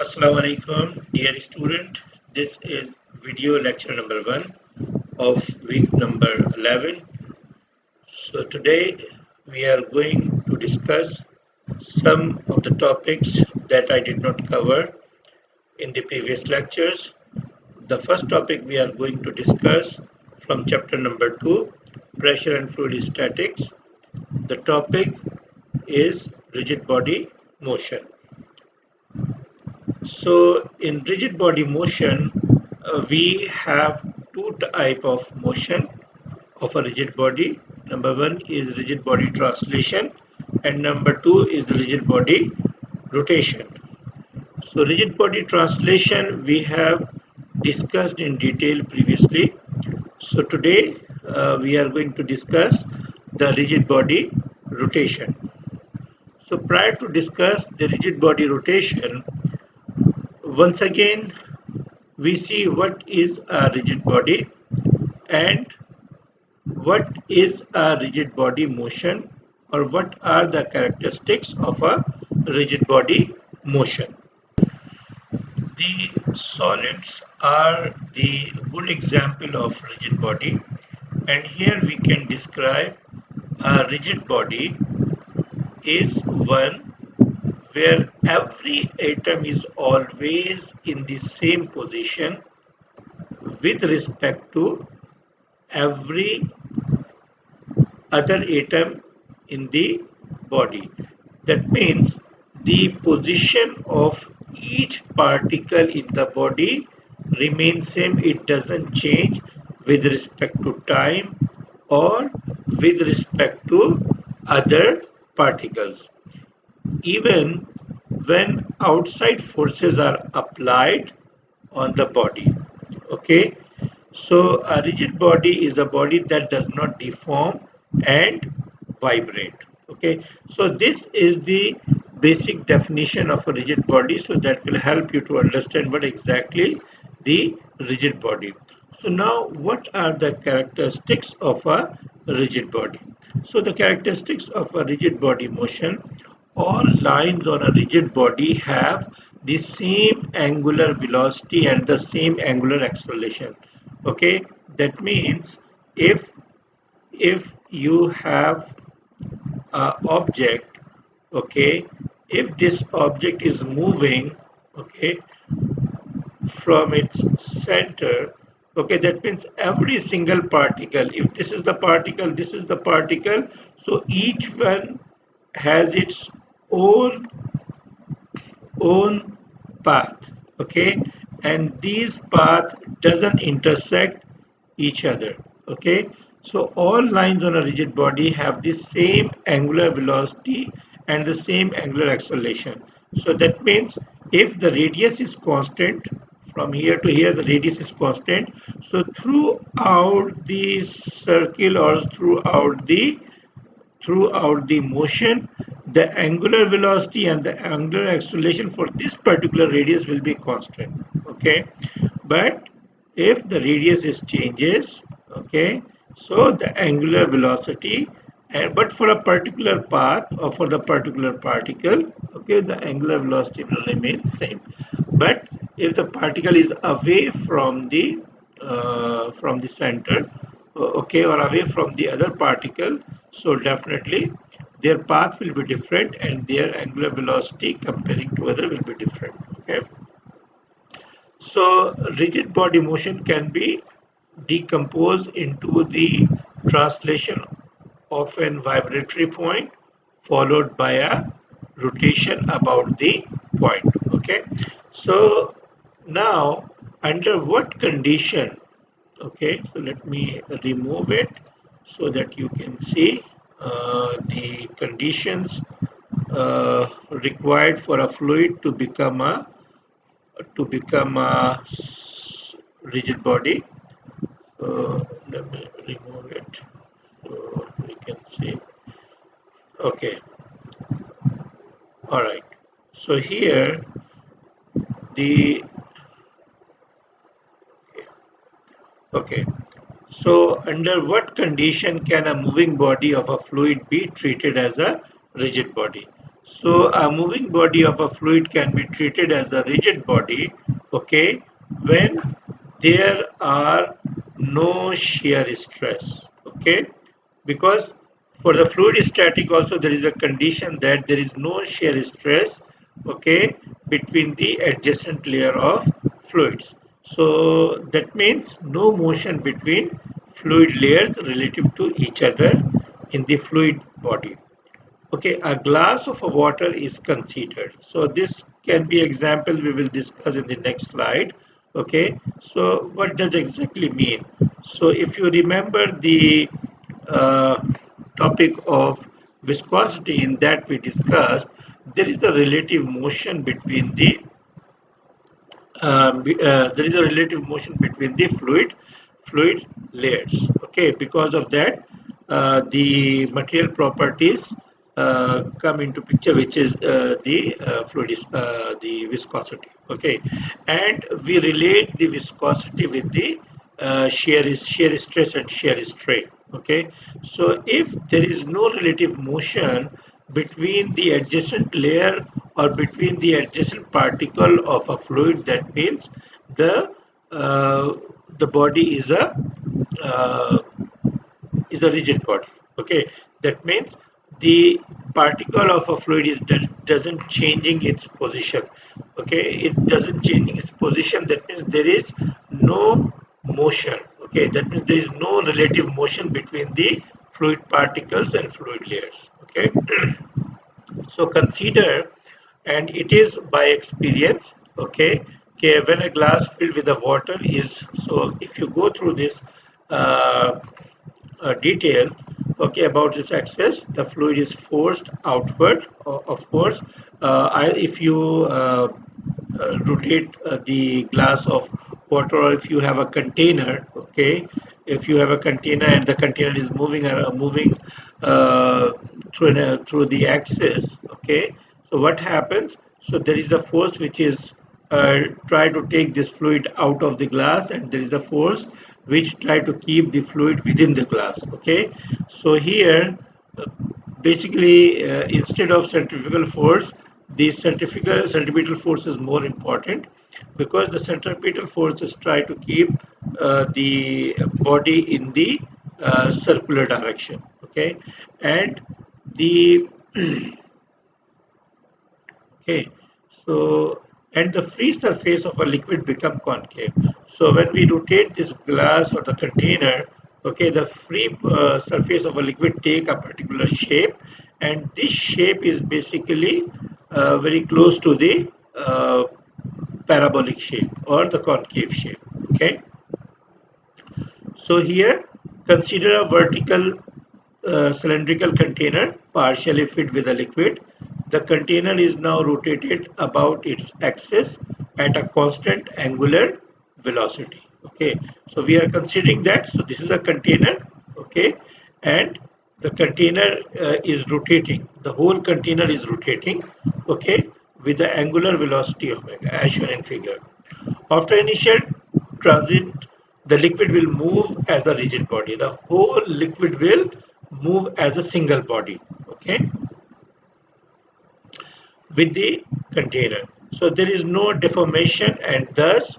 Assalamu alaikum, dear student. This is video lecture number 1 of week number 11. So today we are going to discuss some of the topics that I did not cover in the previous lectures. The first topic we are going to discuss from chapter number 2, pressure and fluid statics. The topic is rigid body motion. So in rigid body motion, we have two type of motion of a rigid body. Number one is rigid body translation, and number two is the rigid body rotation. So rigid body translation we have discussed in detail previously. So today we are going to discuss the rigid body rotation. So prior to discuss the rigid body rotation, once again we see what is a rigid body and what is a rigid body motion, or what are the characteristics of a rigid body motion. The solids are the good example of rigid body, and here we can describe a rigid body is one where every atom is always in the same position with respect to every other atom in the body. That means the position of each particle in the body remains same. It doesn't change with respect to time or with respect to other particles. Even when outside forces are applied on the body. Okay, so a rigid body is a body that does not deform and vibrate. Okay, so this is the basic definition of a rigid body, so that will help you to understand what exactly the rigid body. So now what are the characteristics of a rigid body? So the characteristics of a rigid body motion: all lines on a rigid body have the same angular velocity and the same angular acceleration. Okay, that means if you have a object, okay, if this object is moving, okay, from its center, okay, that means every single particle, if this is the particle, this is the particle, so each one has its own path, okay, and these path doesn't intersect each other. Okay, so all lines on a rigid body have the same angular velocity and the same angular acceleration. So that means if the radius is constant, from here to here the radius is constant, so throughout the circle or throughout the motion, the angular velocity and the angular acceleration for this particular radius will be constant. Okay, but if the radius is changes, okay, so the angular velocity, and but for a particular path or for the particular particle, okay, the angular velocity will remain same. But if the particle is away from the center, okay, or away from the other particle, so definitely their path will be different and their angular velocity comparing to other will be different. Okay, so rigid body motion can be decomposed into the translation of an vibratory point followed by a rotation about the point. Okay, so now under what condition, okay, so let me remove it so that you can see the conditions required for a fluid to become a rigid body. So let me remove it so we can see. Okay, all right. So here the okay. So under what condition can a moving body of a fluid be treated as a rigid body? So a moving body of a fluid can be treated as a rigid body, okay, when there are no shear stress, okay, because for the fluid static also there is a condition that there is no shear stress, okay, between the adjacent layer of fluids. So that means no motion between fluid layers relative to each other in the fluid body. Okay, a glass of water is considered. So this can be examples we will discuss in the next slide. Okay, so what does exactly mean? So if you remember the uh, topic of viscosity in that we discussed, there is a relative motion between the there is a relative motion between the fluid layers. Okay, because of that the material properties come into picture, which is the viscosity. Okay, and we relate the viscosity with the shear stress and shear strain. Okay, so if there is no relative motion between the adjacent layer or between the adjacent particle of a fluid, that means the uh, the body uh, is a rigid body. Okay, that means the particle of a fluid is doesn't changing its position. Okay, it doesn't changing its position. That means there is no motion. Okay, that means there is no relative motion between the fluid particles and fluid layers. Okay, so consider, and it is by experience. Okay, okay, when a glass filled with the water is, so if you go through this uh, detail, okay, about this access, the fluid is forced outward. Of course, if you rotate the glass of water, or if you have a container, okay, if you have a container and the container is moving uh, through the axis, okay, so what happens, so there is a force which is try to take this fluid out of the glass, and there is a force which try to keep the fluid within the glass. Okay, so here basically instead of centrifugal force, the centripetal force is more important, because the centripetal forces try to keep the body in the circular direction. Okay, and the okay, so and the free surface of a liquid become concave. So when we rotate this glass or the container, okay, the free surface of a liquid take a particular shape, and this shape is basically very close to the parabolic shape or the concave shape. Okay, so here consider a vertical cylindrical container partially filled with a liquid. The container is now rotated about its axis at a constant angular velocity. Okay, so we are considering that. So this is a container. Okay, and the container is rotating. The whole container is rotating. Okay, with the angular velocity omega, as shown in figure. After initial transit, the liquid will move as a rigid body. The whole liquid will move as a single body, okay, with the container. So there is no deformation, and thus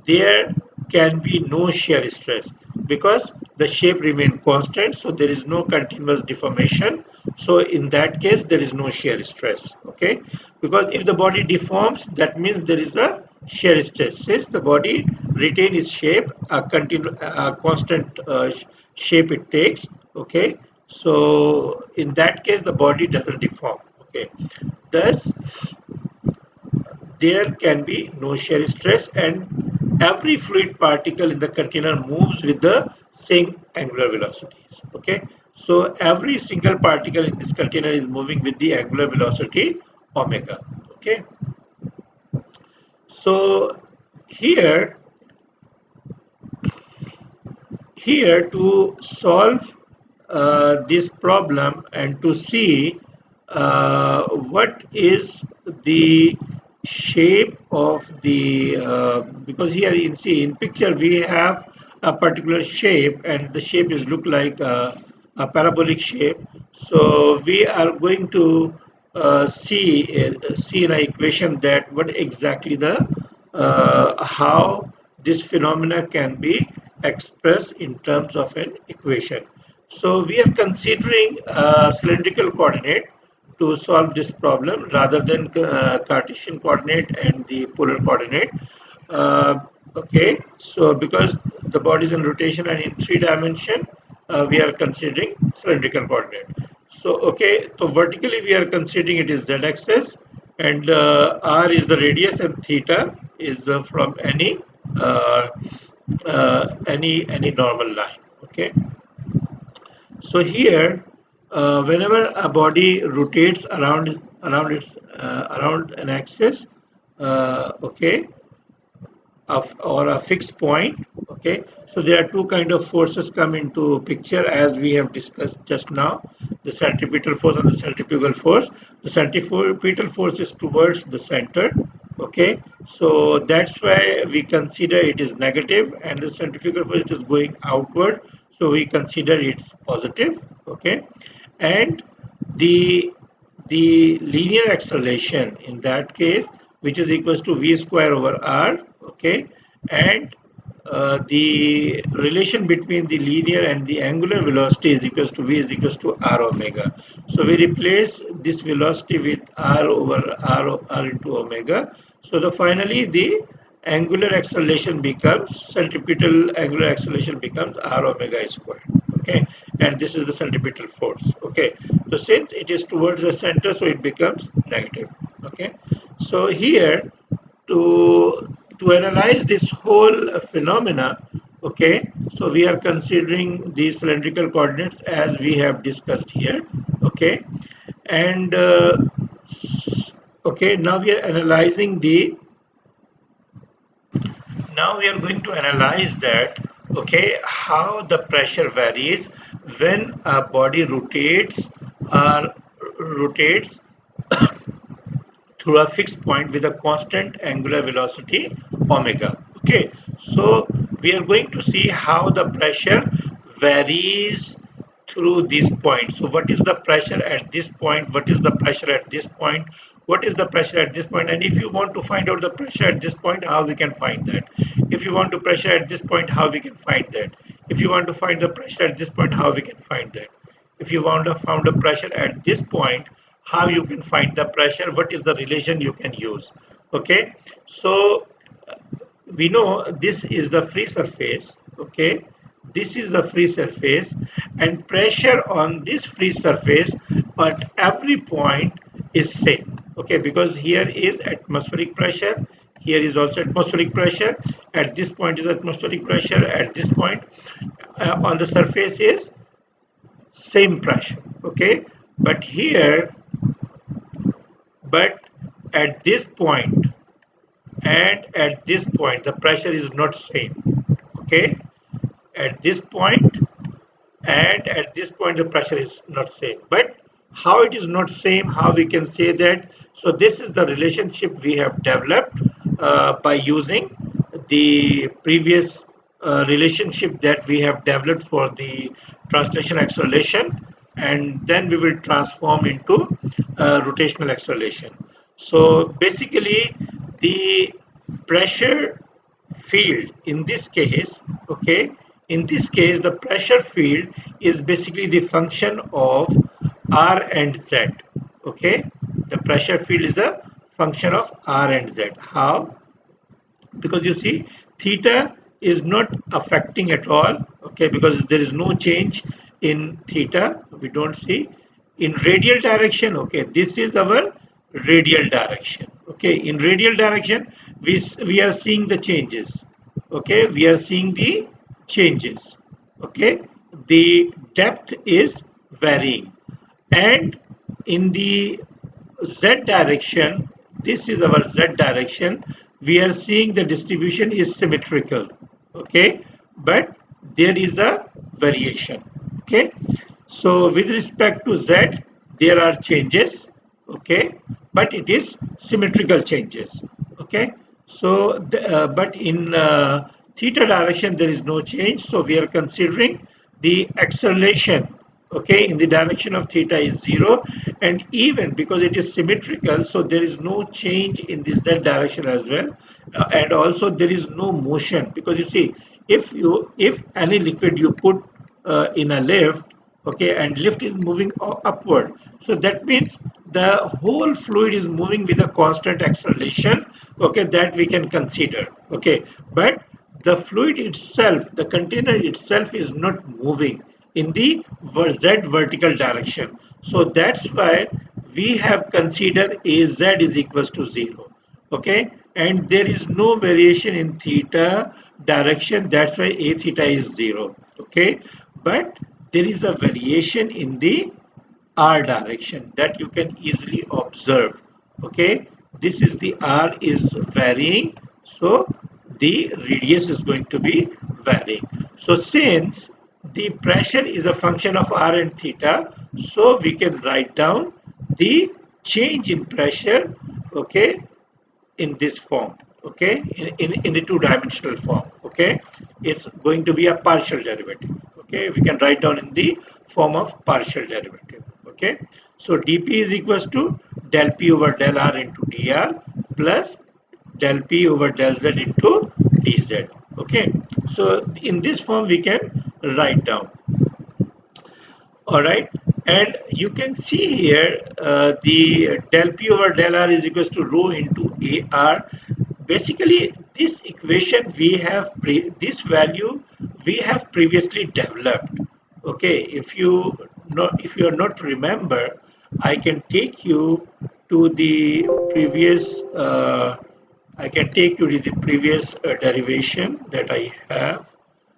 there can be no shear stress because the shape remain constant, so there is no continuous deformation. So in that case there is no shear stress. Okay, because if the body deforms, that means there is a shear stress. Since the body retain its shape, a constant shape it takes. Okay, so in that case the body doesn't deform. Okay, thus there can be no shear stress, and every fluid particle in the container moves with the same angular velocities. Okay, so every single particle in this container is moving with the angular velocity omega. Okay, so here here to solve this problem and to see what is the shape of the because here you see in picture we have a particular shape, and the shape is look like a parabolic shape. So we are going to see in an equation that what exactly the how this phenomena can be expressed in terms of an equation. So we are considering cylindrical coordinate to solve this problem rather than Cartesian coordinate and the polar coordinate. Uh, okay, so because the body is in rotation and in 3 dimension, we are considering cylindrical coordinate. So okay, so vertically we are considering it is z-axis, and r is the radius, and theta is from uh, any normal line. Okay, so here, whenever a body rotates around an axis, okay, or a fixed point, okay, so there are two kind of forces come into picture as we have discussed just now: the centripetal force and the centrifugal force. The centripetal force is towards the center, okay, so that's why we consider it is negative, and the centrifugal force is going outward, so we consider it's positive, okay. And the the linear acceleration in that case, which is equals to v square over r, okay, and the relation between the linear and the angular velocity is equals to v is equals to r omega. So we replace this velocity with r over r into omega. So the finally the angular acceleration becomes centripetal angular acceleration becomes r omega squared, okay, and this is the centripetal force, okay. So since it is towards the center, so it becomes negative, okay. So here, to analyze this whole phenomena, okay, so we are considering these cylindrical coordinates as we have discussed here, okay. And okay, now we are analyzing the now we are going to analyze that, okay, how the pressure varies when a body rotates through a fixed point with a constant angular velocity omega. Okay, so we are going to see how the pressure varies through these points. So what is the pressure at this point, what is the pressure at this point, what is the pressure at this point, and if you want to find out the pressure at this point, how we can find that. If you want to pressure at this point, how we can find that. If you want to find the pressure at this point, how we can find that. If you want to find the pressure at this point, how you can find the pressure, what is the relation you can use. Okay, so we know this is the free surface, okay, this is the free surface, and pressure on this free surface at every point is same, okay, because here is atmospheric pressure, here is also atmospheric pressure, at this point is atmospheric pressure, at this point on the surface is same pressure, okay. But here, but at this point and at this point the pressure is not same, okay. At this point and at this point the pressure is not same. But how it is not same, how we can say that? So this is the relationship we have developed by using the previous relationship that we have developed for the translation acceleration, and then we will transform into rotational acceleration. So basically the pressure field in this case, okay, in this case the pressure field is basically the function of r and z, okay. The pressure field is a function of r and z. How? Because you see theta is not affecting at all, okay, because there is no change in theta, we don't see. In radial direction, okay, this is our radial direction, okay. In radial direction we are seeing the changes, okay, we are seeing the changes, okay. The depth is varying, and in the z direction, this is our z direction, we are seeing the distribution is symmetrical, okay, but there is a variation, okay. So with respect to z there are changes, okay, but it is symmetrical changes, okay. So but in theta direction there is no change, so we are considering the acceleration, okay, in the direction of theta is 0, and even because it is symmetrical, so there is no change in this z direction as well. And also there is no motion, because you see, if any liquid you put in a lift, okay, and lift is moving upward, so that means the whole fluid is moving with a constant acceleration, okay, that we can consider, okay. But the fluid itself, the container itself, is not moving in the z vertical direction. So that's why we have considered Az is equals to 0. Okay, and there is no variation in theta direction. That's why A theta is 0. Okay, but there is a variation in the R direction that you can easily observe. Okay, this is the R is varying, so the radius is going to be varying. So since the pressure is a function of R and theta, so we can write down the change in pressure, okay, in this form, okay, in the two-dimensional form, okay. It's going to be a partial derivative, okay. We can write down in the form of partial derivative, okay. So dp is equals to del p over del r into dr plus del p over del z into dz, okay. So in this form we can write down. All right, and you can see here the del p over del r is equals to rho into ar. Basically this equation we have this value we have previously developed, okay. If you are not remember, I can take you to the previous derivation that I have.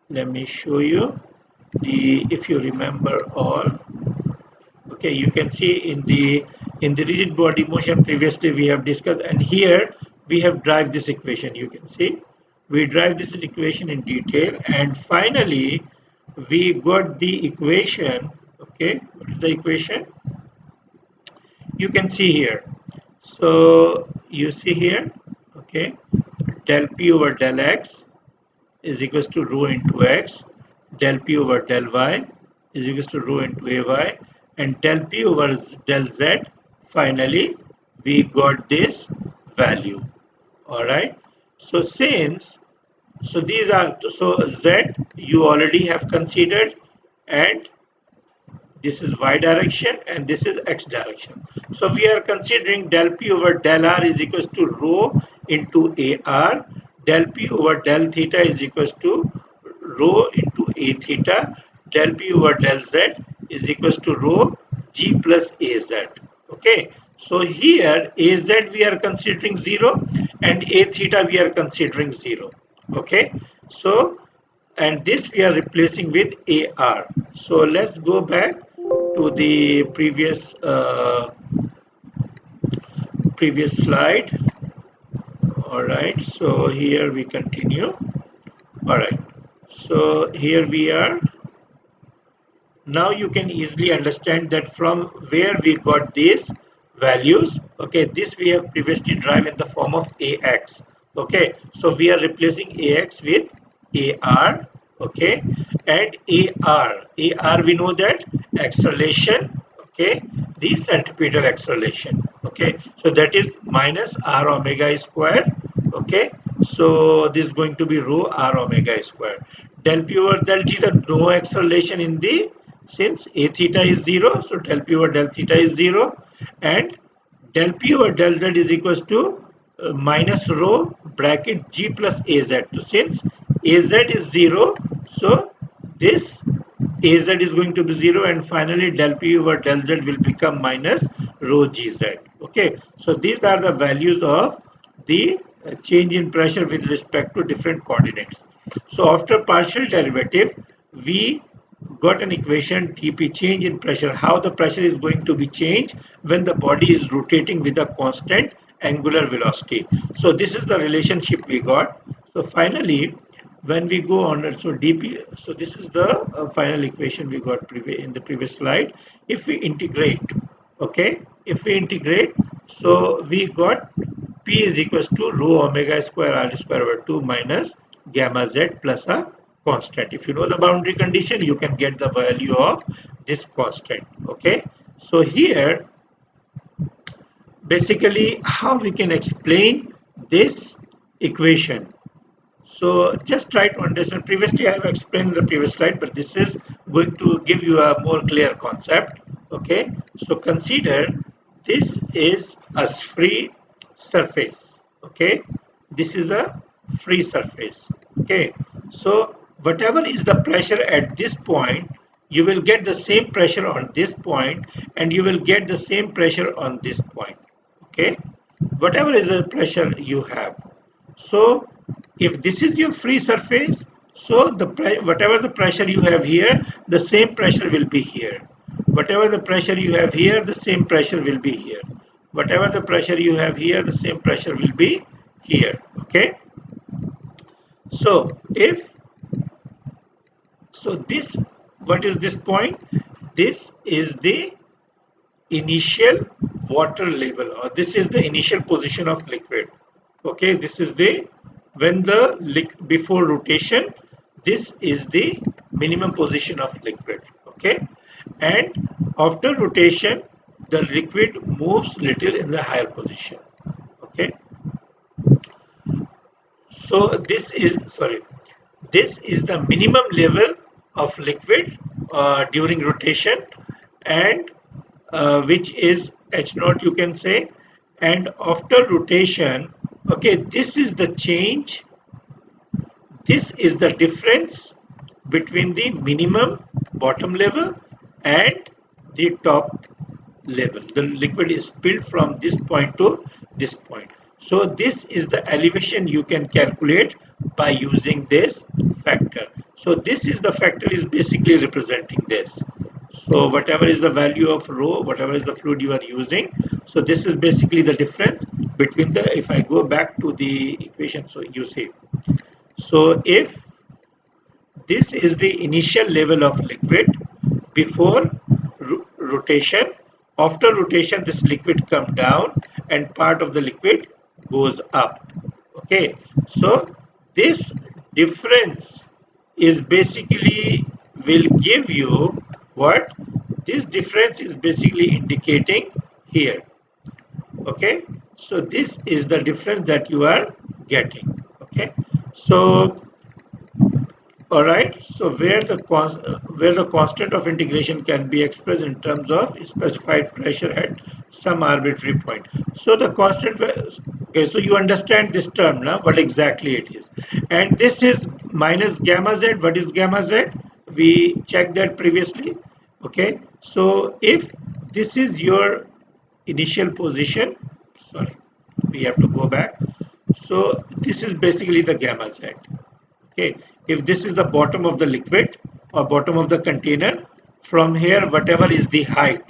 Let me show you the, if you remember all, okay, you can see in the rigid body motion previously we have discussed, and here we have derived this equation. You can see we derived this equation in detail, and finally we got the equation, okay. What is the equation? You can see here. So you see here, okay, del p over del x is equals to rho into x, del p over del y is equals to rho into ay, and del p over del z, finally we got this value. All right. So since, so these are, so z you already have considered, and this is y direction and this is x direction. So we are considering del p over del r is equals to rho into ar, del p over del theta is equals to rho into a theta, del p over del z is equals to rho g plus az. Okay, so here az we are considering 0 and a theta we are considering 0. Okay, so and this we are replacing with AR. So let's go back to the previous slide. All right, so here we continue. All right, so here we are. Now you can easily understand that from where we got these values. Okay, this we have previously derived in the form of AX. Okay, so we are replacing AX with AR. Okay, and AR we know that acceleration, okay, the centripetal acceleration, okay, so that is minus r omega square, okay. So this is going to be rho r omega square. Del p over del theta, no acceleration in the, since a theta is 0, so del p over del theta is 0, and del p over del z is equals to minus rho bracket g plus az. So since az is 0, so this az is going to be 0, and finally del p over del z will become minus rho gz. Okay, so these are the values of the change in pressure with respect to different coordinates. So after partial derivative, we got an equation dp, change in pressure, how the pressure is going to be changed when the body is rotating with a constant angular velocity. So this is the relationship we got. So finally when we go on, so dp, so this is the final equation we got in the previous slide. If we integrate, okay, if we integrate, so we got p is equals to rho omega square r square over 2 minus gamma z plus a constant. If you know the boundary condition, you can get the value of this constant. Okay, so here basically how we can explain this equation. So just try to understand. Previously I have explained in the previous slide, but this is going to give you a more clear concept. Okay, so consider this is a free surface. Okay, this is a free surface. Okay, so whatever is the pressure at this point, you will get the same pressure on this point, and you will get the same pressure on this point. Okay, whatever is the pressure you have. So if this is your free surface, so whatever the pressure you have here, the same pressure will be here. Whatever the pressure you have here, the same pressure will be here. Whatever the pressure you have here, the same pressure will be here. Okay. So if so, this what is this point? This is the initial water level, or this is the initial position of liquid. Okay, this is the when the before rotation, this is the minimum position of liquid. Okay, and after rotation the liquid moves little in the higher position. Okay, so this is the minimum level of liquid during rotation, and which is H naught, you can say. And after rotation, okay, this is the change, this is the difference between the minimum bottom level and the top level. The liquid is spilled from this point to this point. So this is the elevation you can calculate by using this factor. So this is the factor is basically representing this. So whatever is the value of rho, whatever is the fluid you are using, so this is basically the difference between the, if I go back to the equation, so you see, so if this is the initial level of liquid before rotation. After rotation, this liquid comes down and part of the liquid goes up. Okay, so this difference is basically will give you what? This difference is basically indicating here. Okay, so this is the difference that you are getting. Okay, so all right, so where the constant of integration can be expressed in terms of specified pressure at some arbitrary point. So the constant, okay, so you understand this term now, what exactly it is. And this is minus gamma z. What is gamma z? We checked that previously. Okay, so if this is your initial position, sorry, we have to go back. So this is basically the gamma z. Okay, if this is the bottom of the liquid or bottom of the container, from here whatever is the height,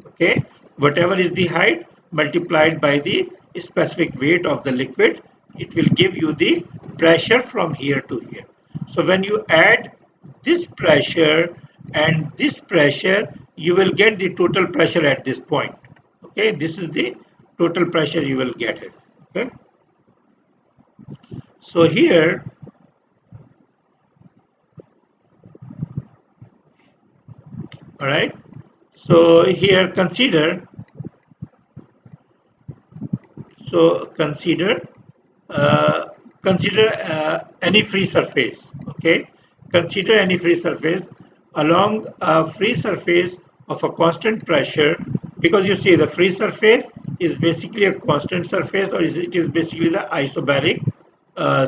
okay, whatever is the height multiplied by the specific weight of the liquid, it will give you the pressure from here to here. So when you add this pressure and this pressure, you will get the total pressure at this point. Okay, this is the total pressure you will get it. Okay, so here, all right, so here consider uh, any free surface. Okay, consider any free surface along a free surface of a constant pressure, because you see the free surface is basically a constant surface, or it is basically the isobaric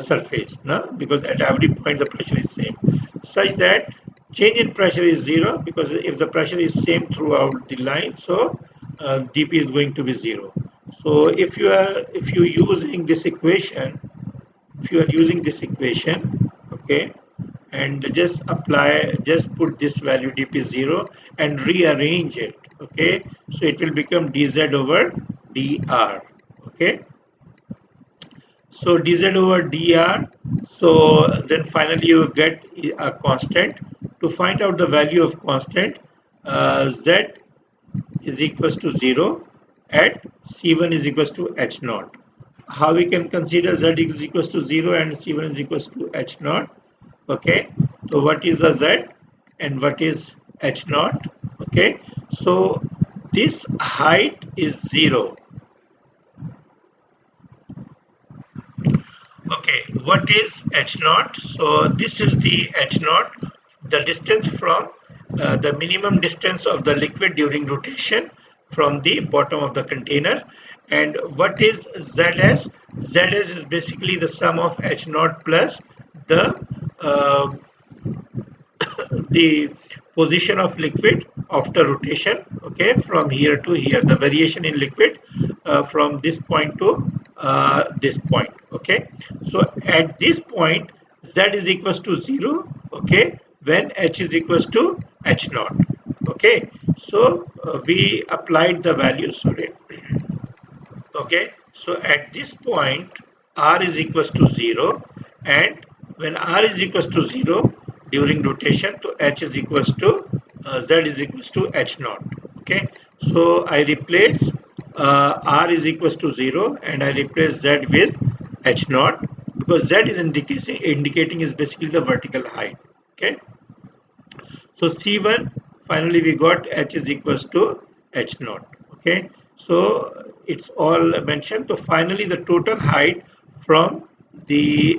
surface, no? Because at every point the pressure is same, such that change in pressure is zero, because if the pressure is same throughout the line, so dp is going to be zero. So if you using this equation, if you are using this equation, okay, and just put this value dp0 and rearrange it. Okay, so it will become dz over dr. Okay, so dz over dr, so then finally you get a constant. To find out the value of constant, z is equals to 0 at c1 is equals to h naught. How we can consider z is equals to 0 and c1 is equals to h naught? Okay, so what is a Z and what is H naught? Okay, so this height is 0. Okay, what is H naught? So this is the H naught, the distance from the minimum distance of the liquid during rotation from the bottom of the container. And what is ZS? ZS is basically the sum of H naught plus the uh, the position of liquid after rotation, okay, from here to here, the variation in liquid from this point to this point. Okay, so at this point Z is equals to 0, okay, when H is equals to H naught. Okay, so we applied the value, sorry. Okay, so at this point r is equals to 0, and when r is equals to 0 during rotation, to h is equals to z is equals to h naught. Okay, so I replace r is equals to 0 and I replace z with h naught, because z is indicating is basically the vertical height. Okay, so C1, finally we got H is equals to H naught. Okay, so it's all mentioned. So finally the total height from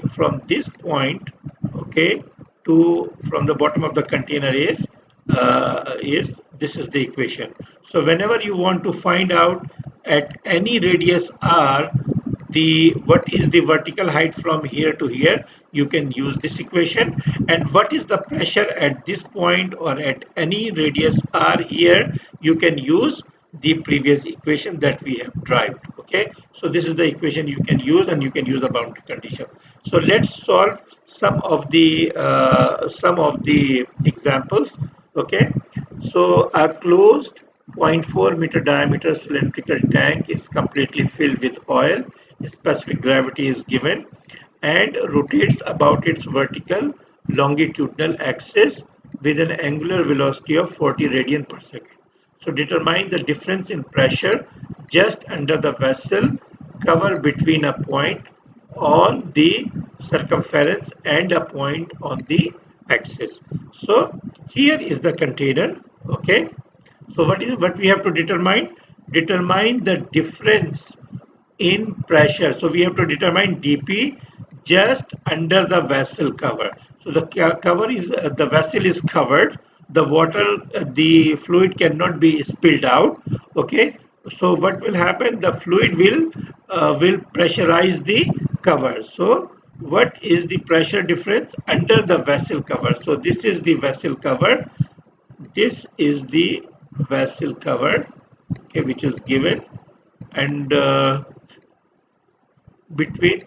from this point, okay, to from the bottom of the container is this is the equation. So whenever you want to find out at any radius r the what is the vertical height from here to here, you can use this equation, and what is the pressure at this point or at any radius r here, you can use the previous equation that we have derived. Okay, so this is the equation you can use, and you can use a boundary condition. So let's solve some of the examples. Okay, so a closed 0.4 meter diameter cylindrical tank is completely filled with oil. Specific gravity is given and rotates about its vertical longitudinal axis with an angular velocity of 40 radian per second. So determine the difference in pressure just under the vessel cover between a point on the circumference and a point on the axis. So here is the container. Okay, so what we have to determine? Determine the difference in pressure. So we have to determine dp just under the vessel cover. So the cover is the vessel is covered, the water the fluid cannot be spilled out. Okay, so what will happen, the fluid will pressurize the cover. So what is the pressure difference under the vessel cover? So this is the vessel cover, this is the vessel cover, okay, which is given, and between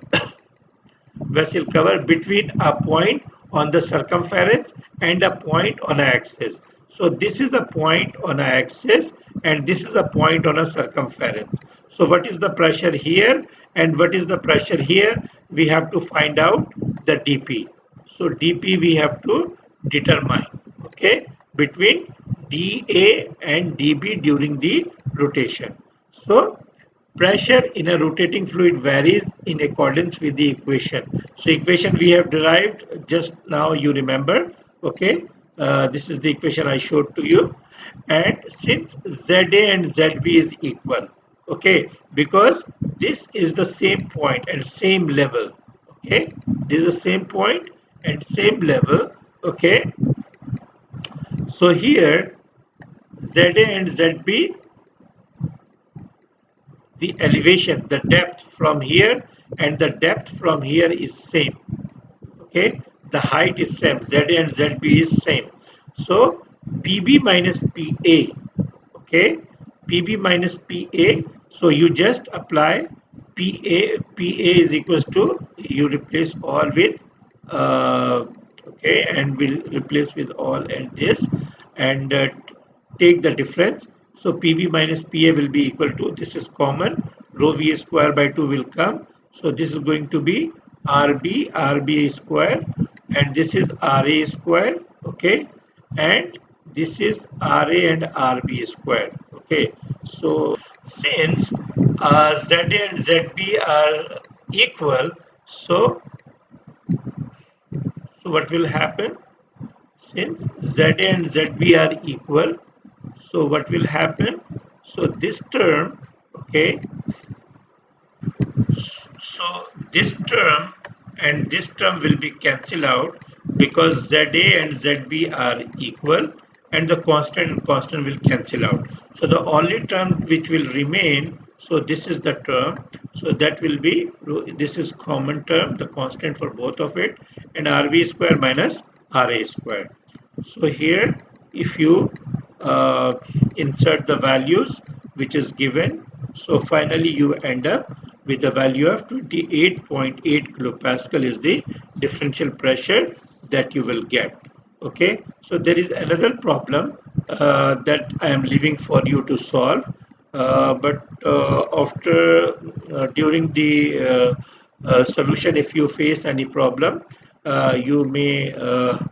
vessel cover between a point on the circumference and a point on an axis. So this is the point on an axis and this is a point on a circumference. So what is the pressure here and what is the pressure here? We have to find out the dp. So dp we have to determine, okay, between dA and dB during the rotation. So pressure in a rotating fluid varies in accordance with the equation. So equation we have derived just now, you remember. Okay, this is the equation I showed to you. And since ZA and ZB is equal, okay, because this is the same point and same level. Okay, this is the same point and same level. Okay, so here ZA and ZB, the elevation, the depth from here and the depth from here is same. Okay, the height is same, ZA and ZB is same. So PB minus PA, okay, PB minus PA, so you just apply PA is equals to, you replace all with okay, and we'll replace with all and this, and take the difference. So PB minus PA will be equal to, this is common, rho V square by 2 will come. So this is going to be RB square, and this is RA square, okay, and this is RA and RB square. Okay, so since ZA and ZB are equal, so So what will happen? Since ZA and ZB are equal, so what will happen? So this term, okay, so this term and this term will be cancelled out because ZA and ZB are equal and the constant and constant will cancel out. So the only term which will remain, so this is the term, so that will be, this is common term, the constant for both of it, and RB square minus RA square. So here if you insert the values which is given, so finally you end up with the value of 28.8 kilopascal is the differential pressure that you will get. Okay, so there is another problem that I am leaving for you to solve, but after during the solution, if you face any problem, you may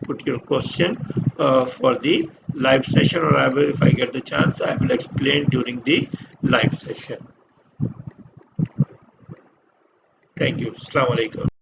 put your question for the live session, or I will, if I get the chance, I will explain during the live session. Thank you. Assalamu alaikum.